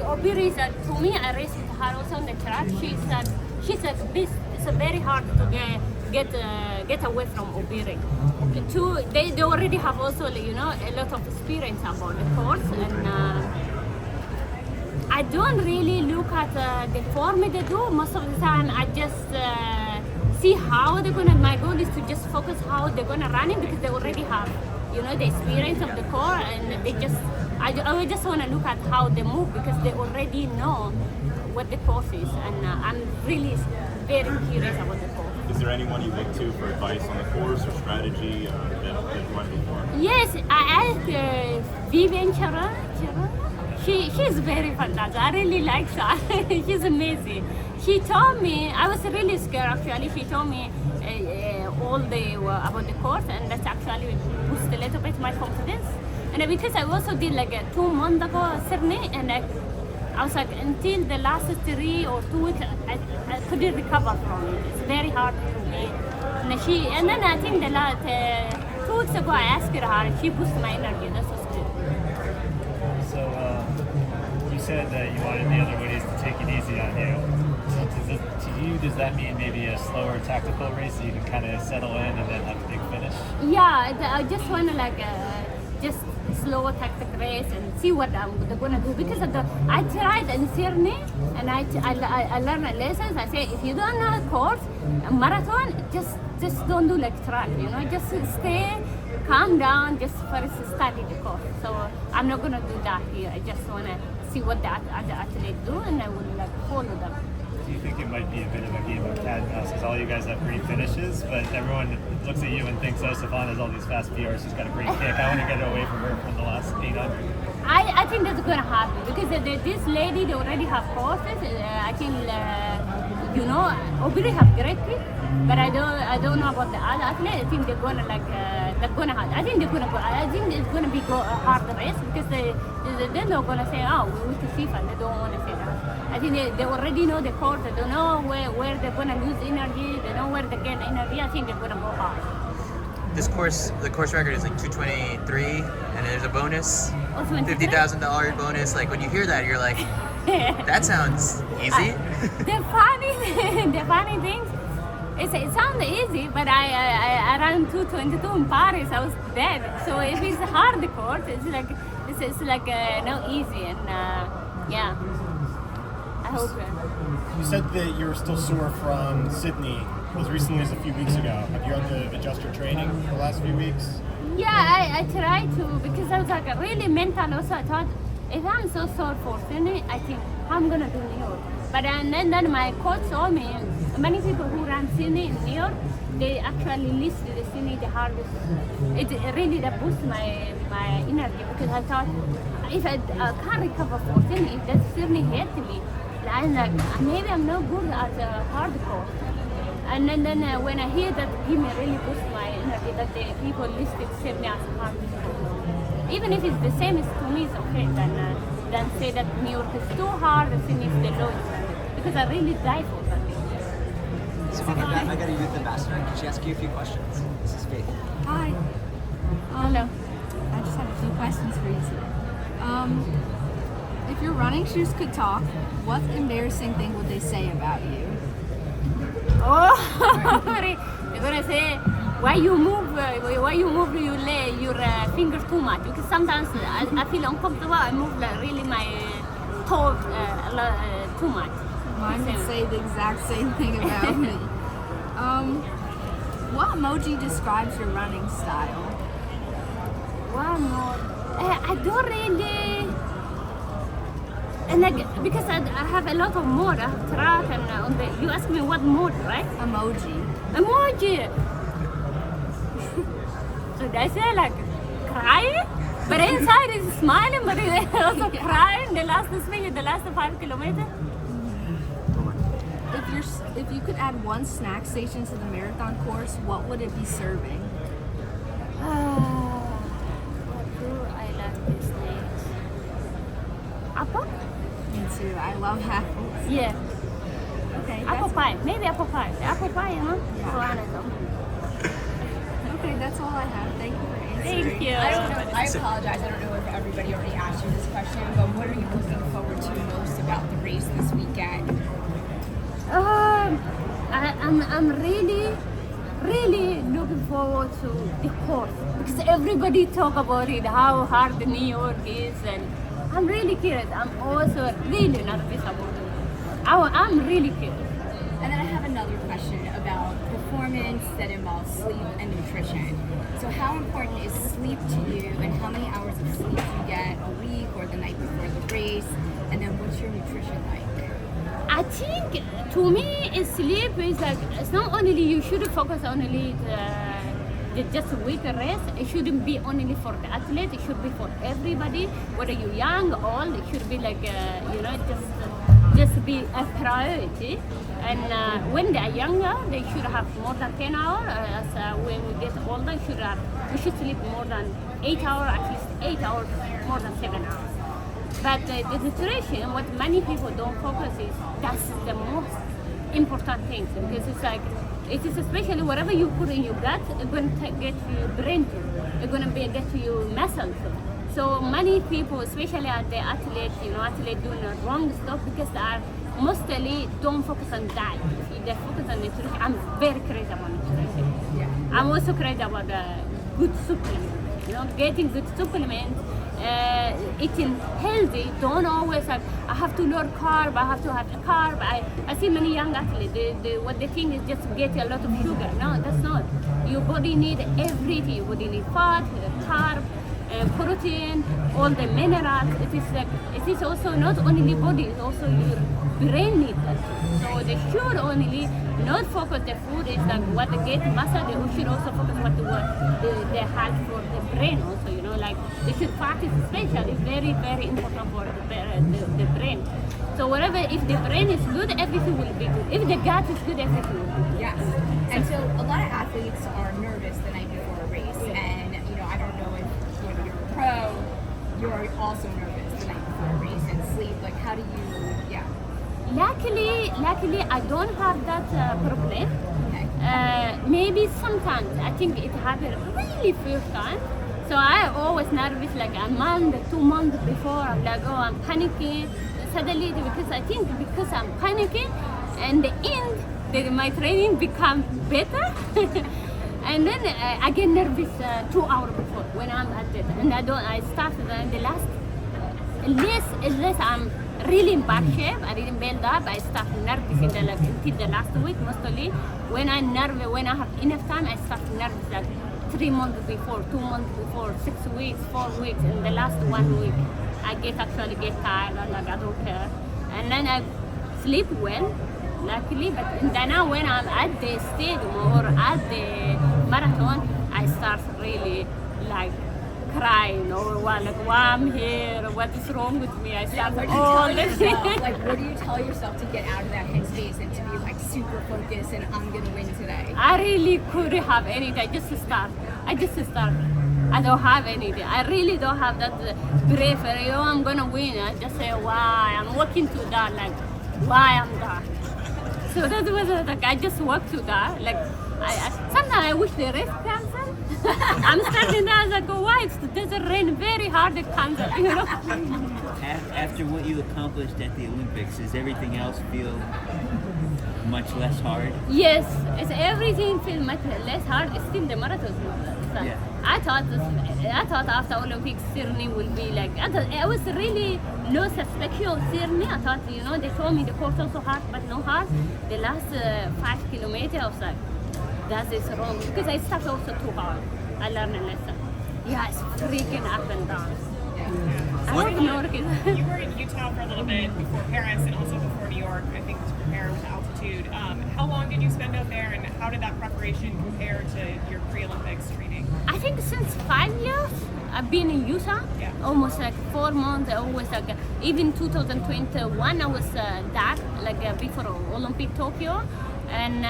Obiri said to me, I raced with her also on the track. She said this is very hard to get away from Obiri. They already have also a lot of experience about the course, and I don't really look at the form they do. Most of the time, I just see how they're gonna. My goal is to just focus how they're gonna run it, because they already have the experience of the core, and they just. I just want to look at how they move, because they already know what the course is, and I'm really very curious about the course. Is there anyone you look to for advice on the course or strategy that run before? Yes, I asked Vivian Chara. She's very fantastic. I really like her. She's amazing. She told me, I was really scared actually. She told me all about the course, and that's actually boosted a little bit my confidence. And because I also did 2 months ago Sydney, and I was like, until the last 3 or 2 weeks, I couldn't recover from it. It's very hard for me. And then I think the last 2 weeks ago I asked her, and she boosted my energy. That was good. So you said that you wanted the other Woodies to take it easy on you. So does that mean maybe a slower tactical race so you can kind of settle in and then have a big finish? Yeah, I just want to just slow tactic race and see what they're gonna do, because I tried in Sydney and I learned lessons. I say, if you don't know a course, a marathon, just don't do like track, just stay calm down, just first study the course. So I'm not gonna do that here. I just wanna see what the other athletes do, and I will follow them. Do you think it might be a bit of a game of cat and mouse, because all you guys have great finishes, but everyone looks at you and thinks, oh, Sifan has all these fast PRs, she's got a great kick, I want to get away from her from the last 800. I think that's going to happen, because this lady, they already have courses. I think, Obiri have great kick, but I don't know about the other athletes. I think they're going to I think it's going to be a hard race, because they're not going to say, oh, we went to Sifan. They don't want to say that. I think they already know the course. They don't know where they're going to lose energy. They know where they gain energy. I think they're going to go hard. The course record is 223, and there's a bonus, $50,000 bonus. When you hear that, you're like, that sounds easy. The funny thing, it sounds easy, but I ran 222 in Paris. I was dead. So if it's hard course, it's no easy, and yeah. I hope. You said that you were still sore from Sydney as recently as a few weeks ago. Have you had to adjust your training the last few weeks? Yeah, I tried to, because I was really mental also. I thought, if I'm so sore for Sydney, I think I'm gonna do New York. But then my coach told me, many people who ran Sydney in New York, they actually listed the Sydney the hardest. It really boosted my energy, because I thought, if I can't recover for Sydney, if that Sydney hit me, I'm like, maybe I'm not good at hardcore. And then when I hear that, give me really boost my energy, that the people listed Sydney as hardcore. Even if it's the same, to me it's okay. Then say that New York is too hard, and Sydney is the lowest, because I really die for that. I got a youth ambassador. Can she ask you a few questions? This is Faith. Hi. Hello. I just have a few questions for you today. If your running shoes could talk, what embarrassing thing would they say about you? Oh, they're gonna say, why you move your fingers too much? Because sometimes I feel uncomfortable. I move really my toes too much. Mine would say the exact same thing about me. What emoji describes your running style? One more. I don't really. And because I have a lot of mode, I have track, and you ask me what mode, right? Emoji. So I say crying, but inside is smiling, but it's also crying. The last 5 kilometers. If you could add one snack station to the marathon course, what would it be serving? What do I like these days? Apple? Me too. I love apples. Yeah. Okay. Apple pie. Maybe apple pie. Apple pie, Yeah. Okay, that's all I have. Thank you for answering. thank you. I apologize. I don't know if everybody already asked you this question, but what are you looking forward to I'm really looking forward to the course because everybody talk about it, how hard New York is, and I'm really curious. I'm also really nervous about it. I'm really curious. And then I have another question about performance that involves sleep and nutrition. So how important is sleep to you, and how many hours of sleep do you get a week or the night before the race? And then what's your nutrition like? I think to me, sleep is like, it's not only you shouldn't focus only the just a week rest. It shouldn't be only for the athlete. It should be for everybody, whether you're young or old. It should be like just be a priority. And when they are younger, they should have more than 10 hours. When we get older, we should sleep more than 8 hours, at least 8 hours, more than 7 hours. But the nutrition, what many people don't focus is, that's the most important thing, because it's like, it is especially whatever you put in your gut, it's going to get to your brain too. It's going to get to your muscles too. So many people, especially at the athlete doing the wrong stuff because they are mostly don't focus on diet. They focus on nutrition. I'm very crazy about nutrition. Yeah. I'm also crazy about good supplements. Getting good supplements. Eating healthy, don't always have, I have to learn carb, I have to have carb. I see many young athletes, what they think is just get a lot of sugar. No, that's not. Your body needs everything. Your body needs fat, carb, protein, all the minerals. It is also not only body, it's also your brain needs that. So they should only not focus the food is like what they get muscle. They should also focus what they have for the brain also. Like they should practice, especially very very important for the brain. So whatever, if the brain is good, everything will be good. If the gut is good, everything will be good. Yes. And so a lot of athletes are nervous the night before a race, and I don't know if you're a pro, you're also nervous the night before a race and sleep. Like how do you? Yeah. Luckily, I don't have that problem. Okay. Maybe sometimes I think it happened really first time. So I always nervous like a month, 2 months before. I'm like, oh, I'm panicking. Suddenly, because I think because I'm panicking, and the end, my training becomes better. And then I get nervous 2 hours before when I'm at it, and I start the last. Unless I'm really in bad shape, I didn't build up. I start nervous until the last week mostly. When I have enough time, I start nervous like 3 months before, 2 months before, 6 weeks, 4 weeks, and the last 1 week, I actually get tired. I'm like, I don't care. And then I sleep well, luckily. But then now when I'm at the stadium or at the marathon, I start really like crying or why I'm here, what is wrong with me? I start all this. Like, what do you tell yourself to get out of that headspace and to be like super focused and I'm gonna win today? I really couldn't have anything. I just start. I don't have anything. I really don't have that bravery. Oh, I'm gonna win. I just say why. I'm walking to that like why I'm there. So that was like I just walk to that. Like sometimes I wish the race cancel. I'm standing there, I was like, oh, why? It doesn't rain very hard, it cancel, After what you accomplished at the Olympics, does everything else feel much less hard? Yes, everything feels much less hard. It's still the marathon. So Yeah. I thought after Olympics, Sydney will be like, I was really no suspicion of Sydney. I thought, they told me the course also hard, but no hard. The last 5 kilometers, I was like, that is wrong, because I started also too hard. I learned a lesson. Yeah, it's freaking up and down. I hope New York is. You were in Utah for a little bit before Paris and also before New York, I think, to prepare with altitude. How long did you spend out there, and how did that preparation compare to your pre-Olympics training? I think since 5 years, I've been in Utah. Yeah. Almost like 4 months. I always like even 2021, I was there before Olympic Tokyo. And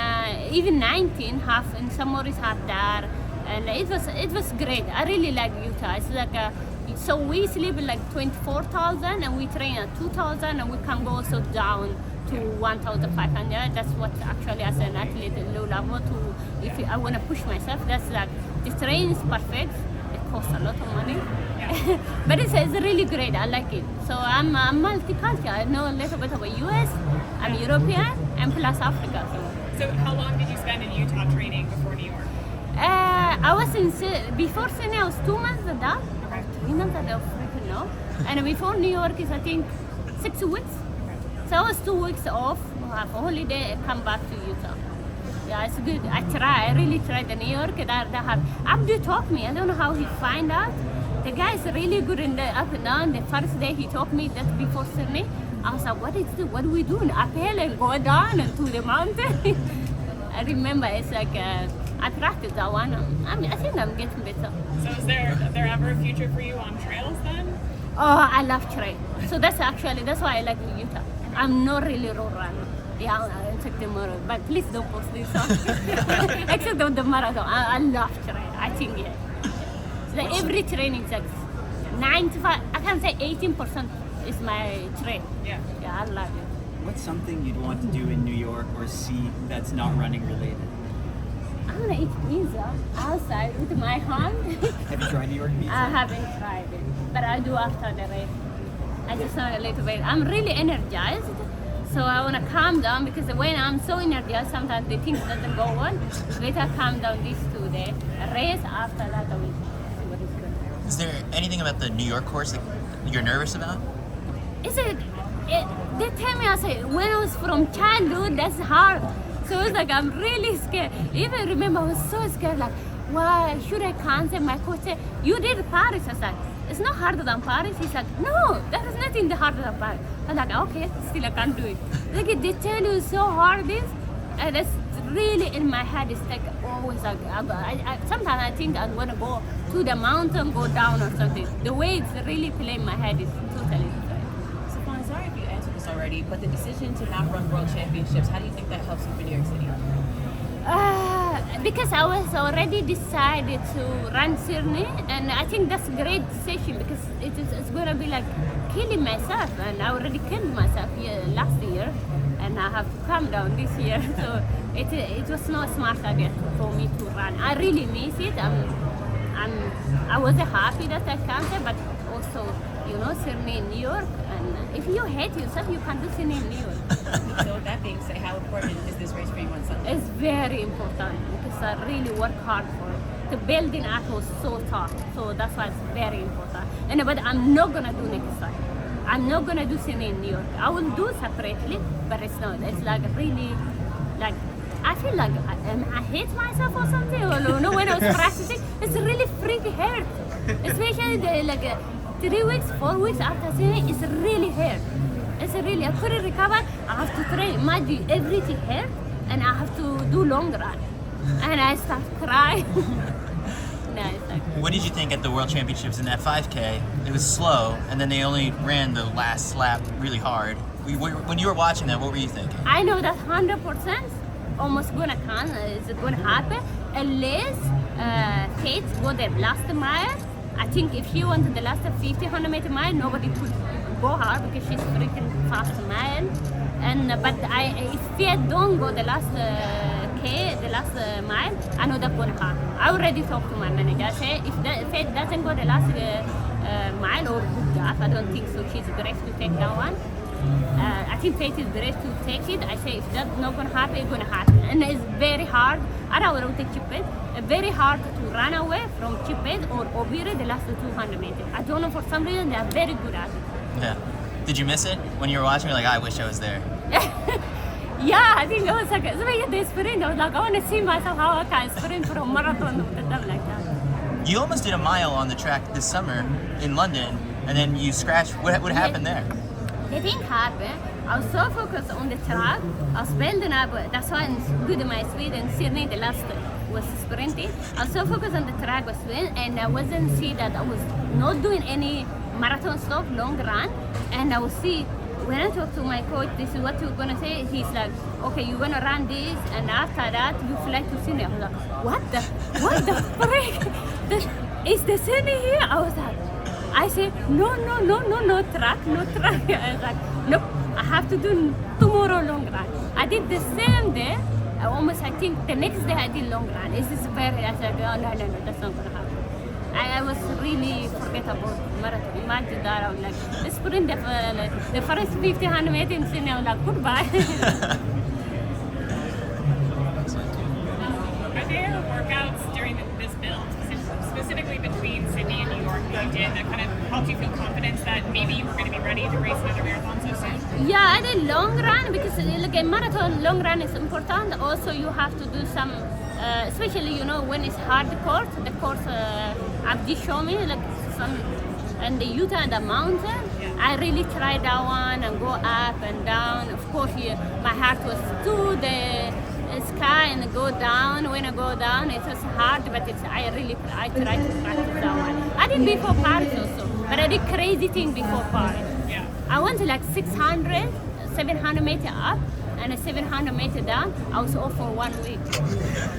even 19 half in Samoris half there, and it was great. I really like Utah. It's like so we sleep in like 24,000 and we train at 2,000 and we can go also down to 1,500. That's what actually as an athlete low level to if I want to push myself. That's like the train is perfect. The costs a lot of money. But it's really great. I like it. So I'm multicultural. I know a little bit about US, I'm European, and plus Africa. So how long did you spend in Utah training before New York? I was before Sydney, I was 2 months at that. 3 months at that, freaking know. And before New York is, I think, 6 weeks. So I was 2 weeks off, have a holiday, and come back to Utah. Yeah, it's good. I really tried the New York. That have Abdu taught me. I don't know how he find out. The guy is really good in the up and down. The first day he taught me that before Sydney, I was like, what do we do? Uphill and go down and to the mountain. I remember it's like I practiced that one. I think I'm getting better. So is there ever a future for you on trails then? Oh, I love trail. So that's why I like Utah. I'm not really road runner. Yeah, I'll check the marathon. But please don't post this on. Except on the marathon. I love trail. I think, yeah. Like every training is like 95, I can say 18% is my trail. Yeah. Yeah, I love it. What's something you'd want to do in New York or see that's not running related? I'm gonna eat pizza outside with my hand. Have you tried New York pizza? I haven't tried it, but I do after the race. I just want a little bit. I'm really energized, so I want to calm down because when I'm so energized, sometimes the things doesn't go on. Later, calm down these 2 days. A race after that, I will see what is good. Is there anything about the New York course that you're nervous about? They tell me, I say, when I was from childhood, that's hard. So it's like, I'm really scared. Even remember, I was so scared, like, why should I cancel? My coach said, you did Paris. I said, it's not harder than Paris. He's like, no, that is nothing harder than Paris. I'm like, okay, still I can't do it. Like, they tell you so hard this, and that's really in my head. It's like always like, sometimes I think I'm gonna go to the mountain, go down or something. The way it's really playing my head is totally different. Sifan, sorry if you answered this already, but the decision to not run world championships, how do you think that helps you for New York City? Because I was already decided to run Sydney, and I think that's a great decision because it's going to be like killing myself, and I already killed myself last year, and I have to calm down this year. So it was not a smart idea for me to run. I really miss it. I was happy that I canceled, but also, Sydney in New York, and if you hate yourself, you can't do Sydney in New York. So with that being said, how important is this race for you on Sunday? It's very important because I really work hard for it. The building act was so tough, so that's why it's very important. But I'm not gonna do next time. I'm not gonna do Sydney in New York. I will do separately, but it's not. It's like really, like I feel like I hate myself or something. Or when I was practicing, it's really freaky hurt, especially 3 weeks, 4 weeks after Sydney. It's really hurt. It's really, I couldn't recover. I have to train. Imagine everything hurt, and I have to do long run. And I start crying. No, it's like, What did you think at the World Championships in that 5K? It was slow, and then they only ran the last lap really hard. When you were watching that, what were you thinking? I know that 100% almost gonna happen unless Kate go the last mile. I think if she wanted the last 100 meter mile, nobody could go hard because she's freaking fast mile. But if Fiat don't go the last the last mile, I know that's gonna happen. I already talked to my manager. I say if Fiat doesn't go the last mile or good gap, I don't think so. She's brave to take that one. I think Fiat is brave to take it. I say if that's not gonna happen, it's gonna happen. And it's very hard. I don't want to take Chipet. Very hard to run away from Chipet or Obiri the last 200 meters. I don't know, for some reason they are very good at it. Yeah. Did you miss it when you were watching? You're like, I wish I was there. Yeah, I think I was like, the sprint. I was like, I want to see myself how I can sprint for a marathon or something like that. You almost did a mile on the track this summer in London, and then you scratched. What happened there? The thing happened, I was so focused on the track, I was building up, that's why it's good in my speed, and Sydney, the last was sprinting. I was so focused on the track was doing, and I wasn't see that I was not doing any marathon stuff, long run, and I will see, when I talk to my coach, this is what you're gonna say, he's like, okay, you're gonna run this, and after that, you fly to Sydney. I was like, what the frick? Is the Sydney here? I was like, I said, no track. I was like, nope, I have to do tomorrow long run. I did the same day, I think the next day I did long run. I said, oh, no, that's not gonna happen. I was really forget about marathon. Imagine that I was like, sprint the first 1500 meters in Sydney. I was like, goodbye. Are there workouts during this build, specifically between Sydney and New York, that you did that kind of helped you feel confidence that maybe you were going to be ready to race another marathon so soon? Yeah, I did long run because like a marathon, long run is important. Also, you have to do some, especially when it's hard course. The course Abdi showed me like some, and the Utah and the mountain. I really tried that one and go up and down. Of course, my heart was to the sky and go down. When I go down, it was hard, but I tried to practice that one. I did before Paris also, but I did crazy thing before Paris. Yeah. I went to like 600, 700 meter up and a 700 meter down. I was off for 1 week.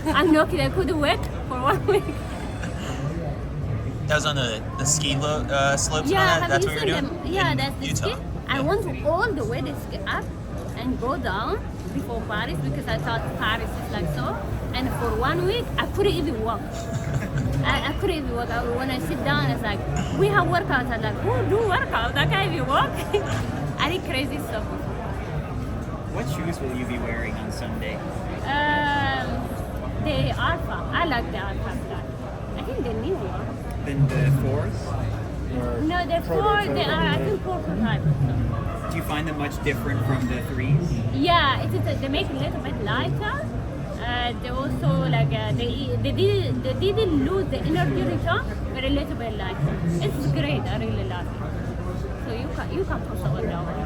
I'm lucky I couldn't work for 1 week. That was on the ski slopes. Yeah, That's what you were doing. Yeah, in that's the Utah. ski. I went all the way to ski up and go down before Paris because I thought Paris is like so. And for 1 week, I couldn't even walk. I couldn't even walk. When I sit down, it's like, we have workouts. I'm like, who do workouts? I can't even walk. I did crazy stuff. What shoes will you be wearing on Sunday? The Alpha. I like the Alpha black. I think the new one. Then the fours? No, the four, they are, I think, prototype. Do you find them much different from the threes? Yeah, they make it a little bit lighter. They also they didn't lose the energy return, but a little bit lighter. It's great. I really like it. So you can post about that one.